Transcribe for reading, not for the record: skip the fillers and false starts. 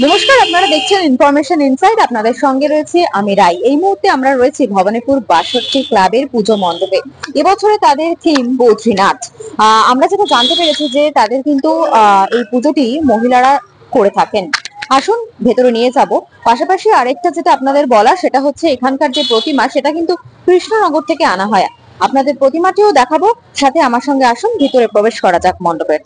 নমস্কার, আপনারা দেখছেন ইনফরমেশন ইনসাইড। আপনাদের সঙ্গে রয়েছে আমি রাই। এই মুহূর্তে আমরা রয়েছি ভবানীপুর ৬২ ক্লাবের পুজো মণ্ডপে। এবছরে তাদের থিম বদ্রীনাথ। আমরা যেটা জানতে পেরেছি যে তাদের কিন্তু এই পুজোটি মহিলারা করে থাকেন। আসুন ভেতরে নিয়ে যাব। পাশাপাশি আরেকটা যেটা আপনাদের বলা, সেটা হচ্ছে এখানকার যে প্রতিমা, সেটা কিন্তু কৃষ্ণনগর থেকে আনা হয়। আপনাদের প্রতিমাটিও দেখাবো, সাথে আমার সঙ্গে আসুন, ভিতরে প্রবেশ করা যাক মণ্ডপের।